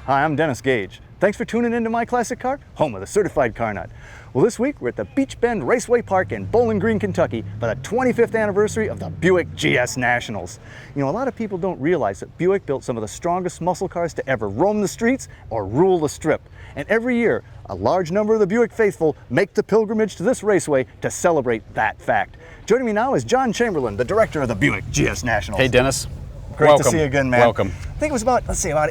Hi, I'm Dennis Gage. Thanks for tuning into My Classic Car, home of the certified car nut. Well, this week we're at the Beech Bend Raceway Park in Bowling Green, Kentucky for the 25th anniversary of the Buick GS Nationals. You know, a lot of people don't realize that Buick built some of the strongest muscle cars to ever roam the streets or rule the strip. And every year, a large number of the Buick faithful make the pilgrimage to this raceway to celebrate that fact. Joining me now is John Chamberlain, the director of the Buick GS Nationals. Hey, Dennis. Great to see you again, man. Welcome. I think it was about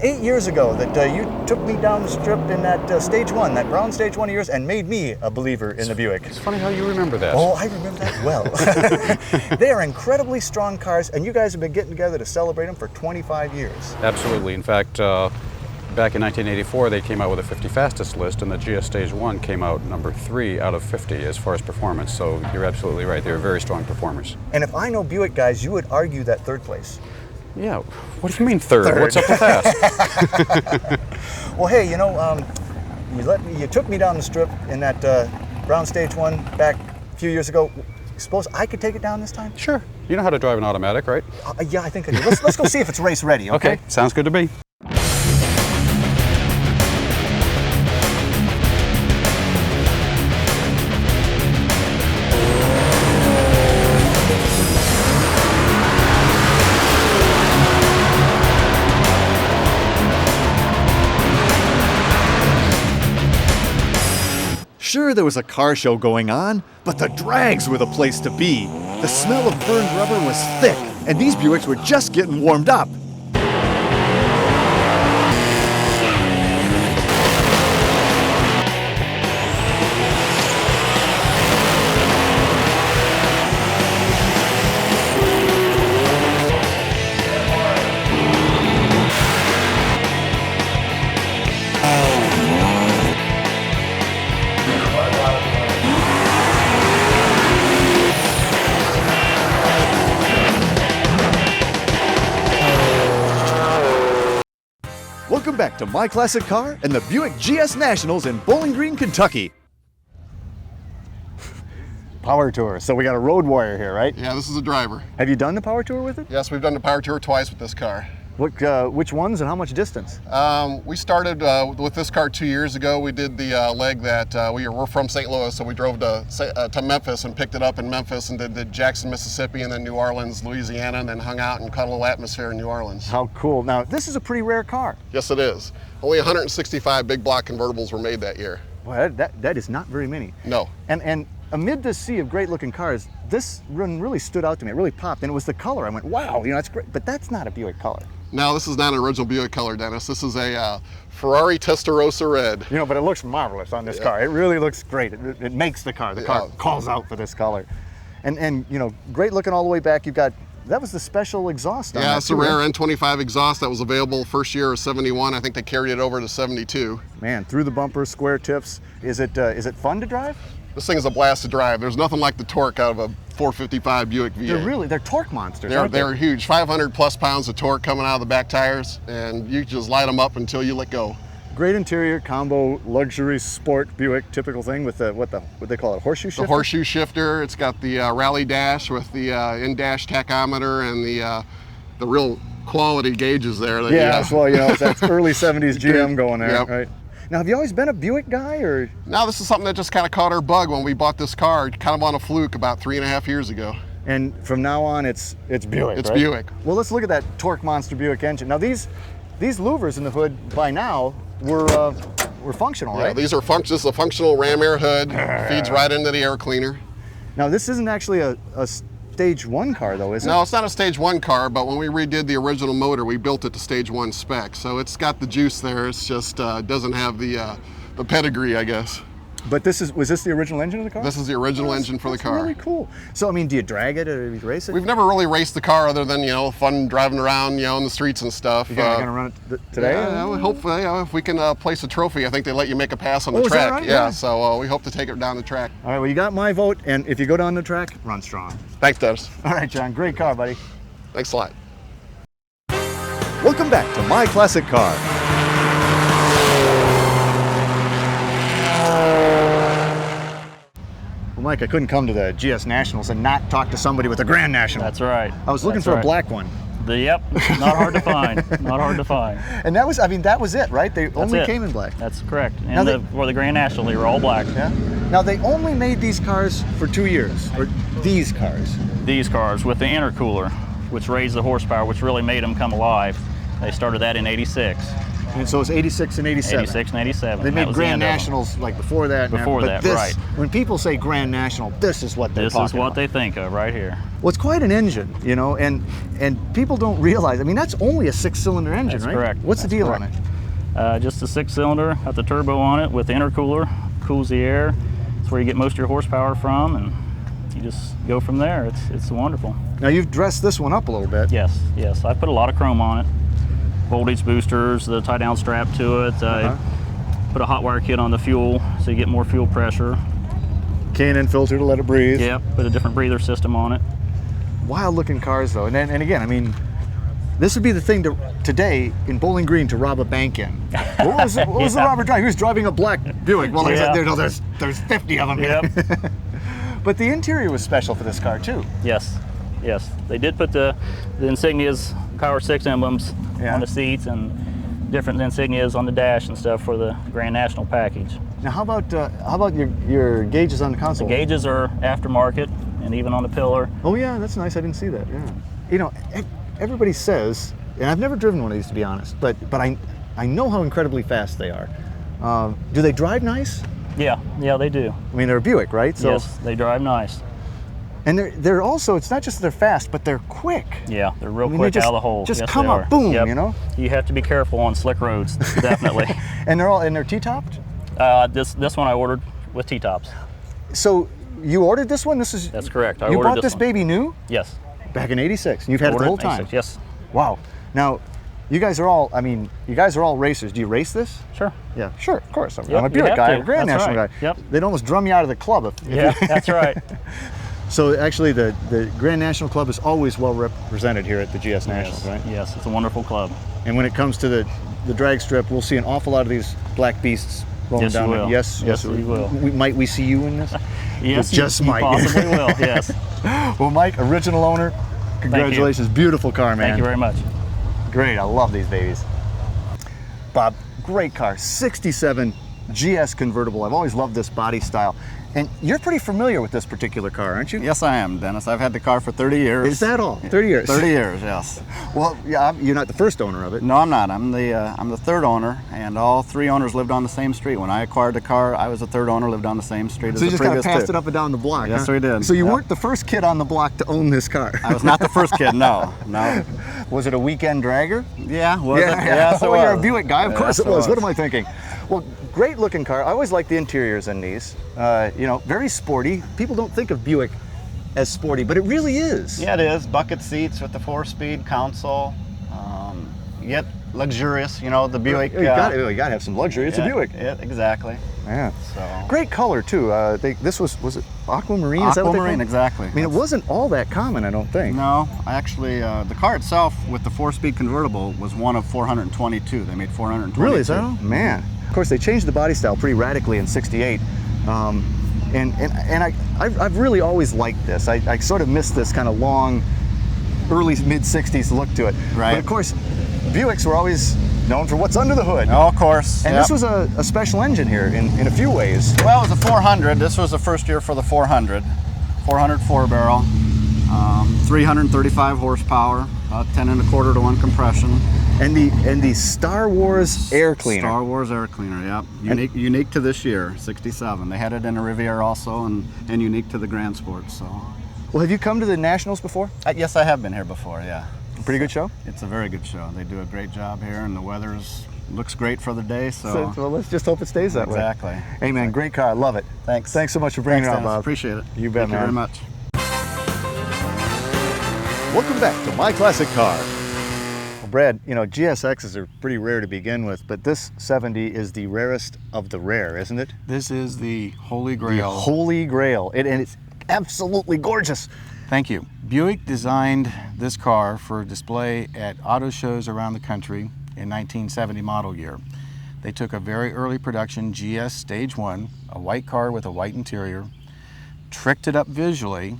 8 years ago that you took me down the strip in that stage one, that brown stage one of yours, and made me a believer in the Buick. It's funny how you remember that. Oh, I remember that well. They are incredibly strong cars, and you guys have been getting together to celebrate them for 25 years. Absolutely. In fact, back in 1984, they came out with a 50 fastest list, and the GS Stage 1 came out number 3 out of 50 as far as performance. So you're absolutely right. They're very strong performers. And if I know Buick guys, you would argue that third place. Yeah. What do you mean third? What's up with that? Well, hey, you know, you took me down the strip in that brown stage one back a few years ago. Suppose I could take it down this time? Sure. You know how to drive an automatic, right? Yeah, I think I do. Let's go see if it's race ready, okay? Okay. Sounds good to me. Sure, there was a car show going on, but the drags were the place to be. The smell of burned rubber was thick, and these Buicks were just getting warmed up. Welcome back to My Classic Car and the Buick GS Nationals in Bowling Green, Kentucky. Power Tour. So we got a road warrior here, right? Yeah, this is a driver. Have you done the Power Tour with it? Yes, we've done the Power Tour twice with this car. Which ones and how much distance? We started with this car 2 years ago. We did the leg that we're from St. Louis, so we drove to Memphis and picked it up in Memphis and did Jackson, Mississippi, and then New Orleans, Louisiana, and then hung out and caught a little atmosphere in New Orleans. How cool. Now, this is a pretty rare car. Yes, it is. Only 165 big block convertibles were made that year. Well, that is not very many. No. And amid this sea of great looking cars, this one really stood out to me. It really popped, and it was the color. I went, wow, you know, that's great. But that's not a Buick color. No, this is not an original Buick color, Dennis. This is a Ferrari Testarossa red. You know, but it looks marvelous on this car. It really looks great. It makes the car. The car calls out for this color. And you know, great looking all the way back. You've got, that was the special exhaust on that. Yeah, it's a rare N25 exhaust that was available first year of 71. I think they carried it over to 72. Man, through the bumper, square tips. Is it fun to drive? This thing is a blast to drive. There's nothing like the torque out of a 455 Buick V8. They're torque monsters. They're huge. 500 plus pounds of torque coming out of the back tires, and you just light them up until you let go. Great interior, combo, luxury, sport Buick, typical thing with what they call it, horseshoe shifter? The horseshoe shifter. It's got the rally dash with the in-dash tachometer and the real quality gauges there. Well, you know, that's early 70s GM going there, Yep. right? Now, have you always been a Buick guy, or? No, this is something that just kind of caught our bug when we bought this car, kind of on a fluke about 3.5 years ago. And from now on, it's Buick, It's right? Buick. Well, let's look at that torque monster Buick engine. Now, these louvers in the hood by now were functional, Yeah, right? these are This is a functional ram air hood. Feeds right into the air cleaner. Now, this isn't actually a stage one car, though, is it? No, it's not a stage one car, but when we redid the original motor, we built it to stage one spec. So it's got the juice there. It's just doesn't have the pedigree, I guess. But was this the original engine of the car? This is the original engine for the car. That's really cool. So, I mean, do you drag it or do you race it? We've never really raced the car other than, you know, fun driving around, you know, in the streets and stuff. You're gonna run it today? Yeah, hopefully, you know, if we can place a trophy, I think they let you make a pass on the is that track. right? Yeah, so we hope to take it down the track. All right, well, you got my vote, and if you go down the track, run strong. Thanks, Dennis. All right, John, great car, buddy. Thanks a lot. Welcome back to My Classic Car. Well, Mike, I couldn't come to the GS Nationals and not talk to somebody with a Grand National. That's right. I was looking for a black one. Yep, not hard to find. Not hard to find. And that was, I mean, that was it, right? They only it. came in black. That's correct. Now And for the Grand National, they were all black. Yeah. Now they only made these cars for 2 years, or these cars. These cars with the intercooler, which raised the horsepower, which really made them come alive. They started that in '86. And so it's 86 and 87. 86 and 87. They That made was the Grand end of them. Nationals like before that. Before but that, this, right. When people say Grand National, this is what they're This talking is what about. they think of right here. Well, it's quite an engine, you know, and people don't realize. I mean, that's only a 6-cylinder engine, That's right? correct. What's the That's deal correct. on it? Just a 6-cylinder, got the turbo on it with the intercooler, cools the air. It's where you get most of your horsepower from, and you just go from there. It's wonderful. Now you've dressed this one up a little bit. Yes, yes. I put a lot of chrome on it. Voltage boosters, the tie-down strap to it. Put a hot wire kit on the fuel so you get more fuel pressure. K&N filter to let it breathe. Yep, put a different breather system on it. Wild looking cars though, and again, I mean, this would be the thing today in Bowling Green to rob a bank in. What was the robber driving? He was driving a black Buick. Well, Yeah. there's 50 of them. Yep. But the interior was special for this car too. Yes, yes. They did put the Insignias Power 6 emblems Yeah. on the seats and different insignias on the dash and stuff for the Grand National package. Now, how about your gauges on the console? The gauges are aftermarket and even on the pillar. Oh yeah, that's nice. I didn't see that. Yeah. You know, everybody says, and I've never driven one of these to be honest, but I know how incredibly fast they are. Do they drive nice? Yeah, they do. I mean, they're a Buick, right? So, Yes, they drive nice. and they're also, it's not just that they're fast, but they're quick. Yeah, they're real I mean, quick they out of the hole. just Yes, come they up, are. boom, Yep. you know? You have to be careful on slick roads, definitely. And they're T-topped? This one I ordered with T-tops. So you ordered this one? That's correct. I You ordered bought this one. baby new? Yes. Back in '86, and you've had it the Ordered whole in time? 86, yes. Wow. Now, you guys are all racers. Do you race this? Sure. Yeah, sure, of course. I'm Yep, a you Buick have guy, to. I'm a Grand That's National right. guy. Yep. They'd almost drum you out of the club. Yeah, that's right. So actually, the Grand National Club is always well represented here at the GS Nationals, Yes. right? Yes, it's a wonderful club. And when it comes to the drag strip, we'll see an awful lot of these black beasts rolling Yes, you down. will. Yes, Yes, we will. Might we see you in this? Yes, just you might. possibly will, yes. Well, Mike, original owner, congratulations. Beautiful car, man. Thank you very much. Great, I love these babies. Bob, great car, 67 GS convertible. I've always loved this body style. And you're pretty familiar with this particular car, aren't you? Yes, I am, Dennis. I've had the car for 30 years. Is that all? 30 years? 30 years, yes. Well, yeah, you're not the first owner of it. No, I'm not. I'm the third owner, and all three owners lived on the same street. When I acquired the car, I was the third owner, lived on the same street as So you the just kind of previous passed two. it up and down the block, Yes, huh? we did. So you Yep. weren't the first kid on the block to own this car. I was not the first kid, no. Was it a weekend dragger? Yeah, was it? Yeah. Yes, it Oh, was. you're a Buick guy. Of course Yes, it was. What am I thinking? Well, great looking car. I always like the interiors in these. You know, very sporty. People don't think of Buick as sporty, but it really is. Yeah, it is. Bucket seats with the 4-speed console. Yet luxurious, you know, the Buick. You got to have some luxury. It's a Buick. Yeah, exactly. Yeah. So. Great color too. This was it aquamarine? Is that what they call Aquamarine, it? exactly. I mean, it wasn't all that common, I don't think. No, actually, the car itself with the 4-speed convertible was one of 422. They made 422. Really? Is that all? Man. Of course, they changed the body style pretty radically in '68. And I've really always liked this. I sort of missed this kind of long, early mid-'60s look to it. Right. But of course, Buicks were always known for what's under the hood. Oh, of course. And yep. this was a special engine here in a few ways. Well, it was a 400. This was the first year for the 400. 400 4-barrel, 335 horsepower, about 10 1/4 to 1 compression. And the Star Wars air cleaner. Star Wars air cleaner, yep. Unique to this year, 67. They had it in a Riviera also, and unique to the Grand Sport. So. Well, have you come to the Nationals before? Yes, I have been here before. Yeah. Pretty good show? It's a very good show. They do a great job here, and the weather's looks great for the day. So. Well, let's just hope it stays that way. Exactly. Hey, man, great car. I love it. Thanks. Thanks so much for bringing it out, Dennis. Bob. Appreciate it. You bet, Thank you man. very much. Welcome back to My Classic Car. Well, Brad, you know, GSXs are pretty rare to begin with, but this 70 is the rarest of the rare, isn't it? This is the Holy The Grail. Holy Grail. And it's absolutely gorgeous. Thank you. Buick designed this car for display at auto shows around the country in 1970 model year. They took a very early production GS Stage 1, a white car with a white interior, tricked it up visually,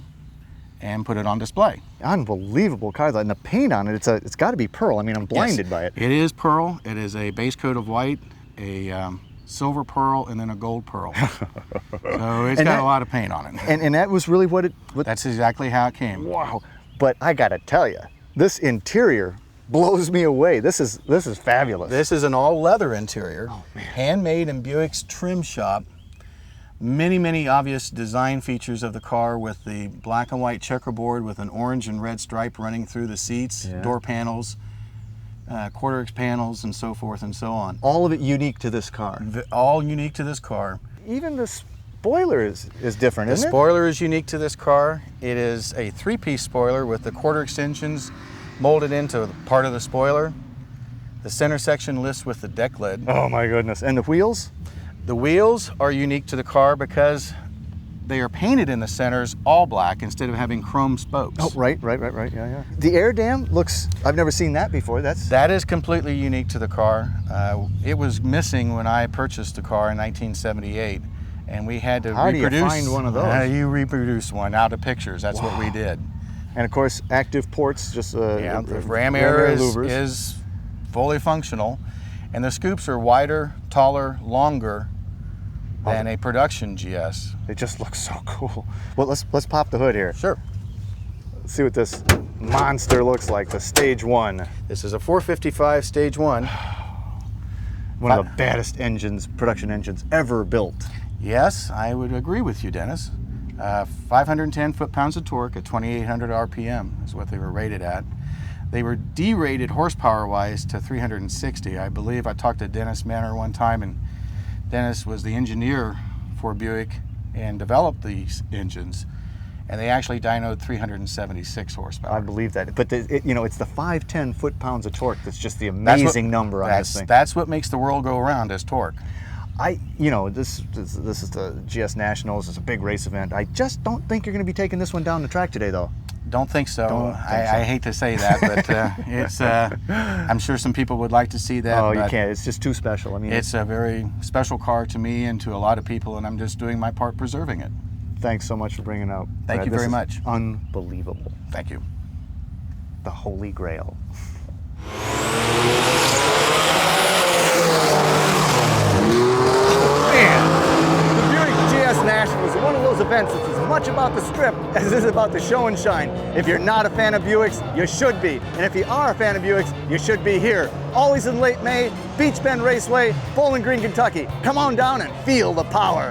and put it on display. Unbelievable car, and the paint on it, it's got to be pearl. I mean, I'm blinded by it. It is pearl. It is a base coat of white, a silver pearl, and then a gold pearl. So it's got a lot of paint on it. And that was really what That's exactly how it came. Wow. But I got to tell you, this interior blows me away. This is fabulous. This is an all leather interior, handmade in Buick's trim shop. Many obvious design features of the car with the black and white checkerboard with an orange and red stripe running through the seats, door panels, quarter-inch panels, and so forth and so on. All of it unique to this car. All unique to this car. Even the spoiler is different, isn't it? The spoiler is unique to this car. It is a three-piece spoiler with the quarter extensions molded into part of the spoiler. The center section lifts with the deck lid. Oh my goodness. And the wheels? The wheels are unique to the car because they are painted in the centers all black instead of having chrome spokes. Oh, right. Yeah. The air dam looks, I've never seen that before. That is completely unique to the car. It was missing when I purchased the car in 1978, and we had to reproduce. How do you find one of those? You reproduce one out of pictures. That's what we did. And of course, active ports, just the ram air is fully functional, and the scoops are wider, taller, longer than a production GS. They just look so cool. Well, let's pop the hood here. Sure. Let's see what this monster looks like, the Stage 1. This is a 455 Stage 1. One of the baddest engines, production engines ever built. Yes, I would agree with you, Dennis. 510 foot-pounds of torque at 2,800 RPM is what they were rated at. They were derated horsepower-wise to 360. I believe I talked to Dennis Manor one time, and Dennis was the engineer for Buick and developed these engines, and they actually dynoed 376 horsepower. I believe that, but it's the 510 foot-pounds of torque that's just the amazing number on this thing. That's what makes the world go around, is torque. This is the GS Nationals. It's a big race event. I just don't think you're going to be taking this one down the track today, though. Don't think so. I hate to say that, but it's. I'm sure some people would like to see that. Oh, you can't. It's just too special. I mean, it's a very special car to me and to a lot of people, and I'm just doing my part preserving it. Thanks so much for bringing it out. Thank you very much. Unbelievable. Thank you. The Holy Grail. The Buick GS Nationals is one of those events that's as much about the strip as it is about the show and shine. If you're not a fan of Buicks, you should be. And if you are a fan of Buicks, you should be here. Always in late May, Beech Bend Raceway, Bowling Green, Kentucky. Come on down and feel the power.